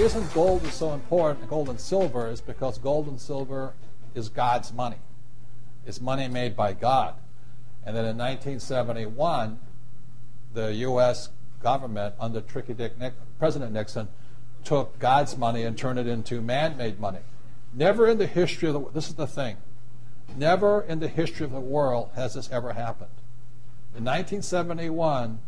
reason gold is so important, gold and silver, is because gold and silver is God's money. It's money made by God. And then in 1971, the U.S. government, under President Nixon, took God's money and turned it into man-made money. Never in the history of the world, this is the thing, never in the history of the world has this ever happened. In 1971,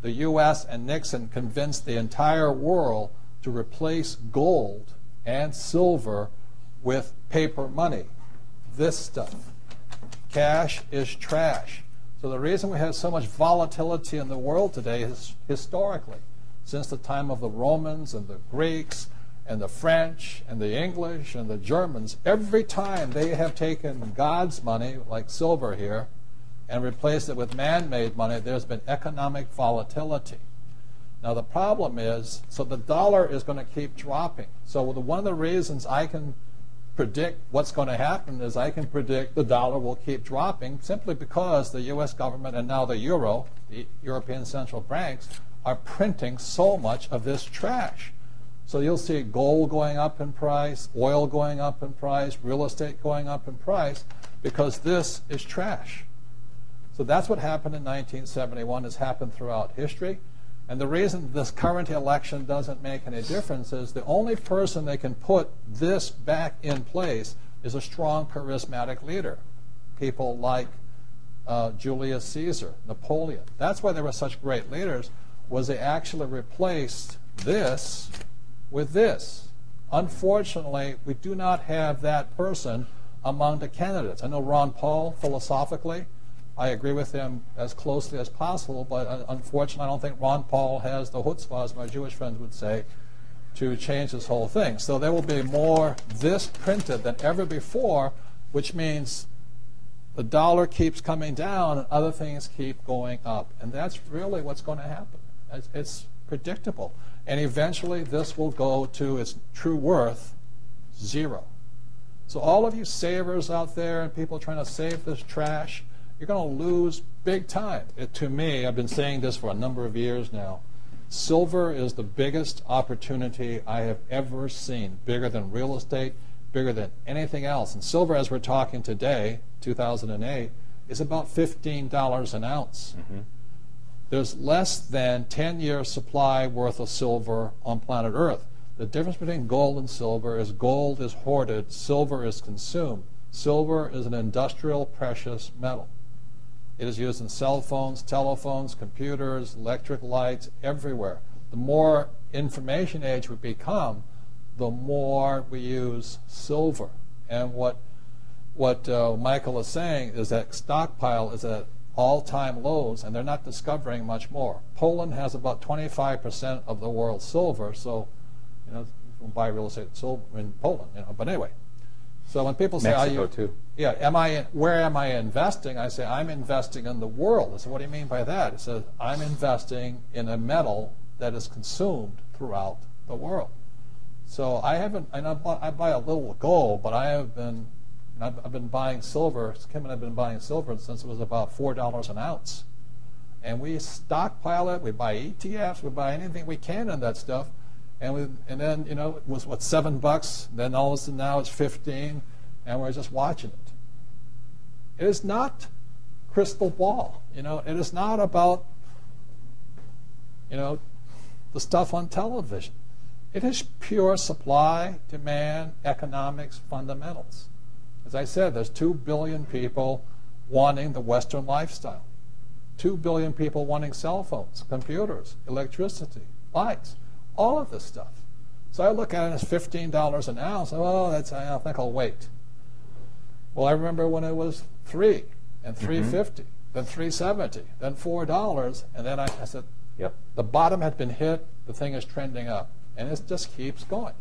the U.S. and Nixon convinced the entire world to replace gold and silver with paper money. This stuff. Cash is trash. So the reason we have so much volatility in the world today is historically, since the time of the Romans and the Greeks and the French and the English and the Germans, every time they have taken God's money, like silver here, and replaced it with man-made money, there's been economic volatility. Now the problem is, so the dollar is going to keep dropping. So one of the reasons I can predict what's going to happen is I can predict the dollar will keep dropping simply because the U.S. government and now the euro, the European central banks, are printing so much of this trash. So you'll see gold going up in price, oil going up in price, real estate going up in price, because this is trash. So that's what happened in 1971, has happened throughout history. And the reason this current election doesn't make any difference is the only person that can put this back in place is a strong, charismatic leader. People like Julius Caesar, Napoleon. That's why they were such great leaders, was they actually replaced this with this. Unfortunately, we do not have that person among the candidates. I know Ron Paul, philosophically, I agree with him as closely as possible, but unfortunately I don't think Ron Paul has the chutzpah, as my Jewish friends would say, to change this whole thing. So there will be more this printed than ever before, which means the dollar keeps coming down and other things keep going up. And that's really what's going to happen. It's predictable. And eventually this will go to its true worth, zero. So all of you savers out there and people trying to save this trash, you're going to lose big time. To me, I've been saying this for a number of years now, silver is the biggest opportunity I have ever seen, bigger than real estate, bigger than anything else. And silver, as we're talking today, 2008, is about $15 an ounce. Mm-hmm. There's less than 10-year supply worth of silver on planet Earth. The difference between gold and silver is gold is hoarded, silver is consumed. Silver is an industrial precious metal. It is used in cell phones, telephones, computers, electric lights, everywhere. The more information age we become, the more we use silver. And what Michael is saying is that stockpile is at all-time lows, and they're not discovering much more. Poland has about 25% of the world's silver, so you can buy real estate in Poland. But anyway. So when people say, Mexico too. Yeah, where am I investing? I say, I'm investing in the world. I say, what do you mean by that? It says, I'm investing in a metal that is consumed throughout the world. So I buy a little gold, but I've been buying silver. Kim and I have been buying silver since it was about $4 an ounce. And we stockpile it, we buy ETFs, we buy anything we can in that stuff. And then, it was, what, $7? Then all of a sudden now it's 15, and we're just watching it. It is not crystal ball. It is not about, the stuff on television. It is pure supply, demand, economics, fundamentals. As I said, there's 2 billion people wanting the Western lifestyle. 2 billion people wanting cell phones, computers, electricity, lights. All of this stuff. So I look at it as $15 an ounce. I think I'll wait. Well, I remember when it was $3 and $3.50, then $3.70, then $4, and then I said, yep. The bottom had been hit. The thing is trending up, and it just keeps going.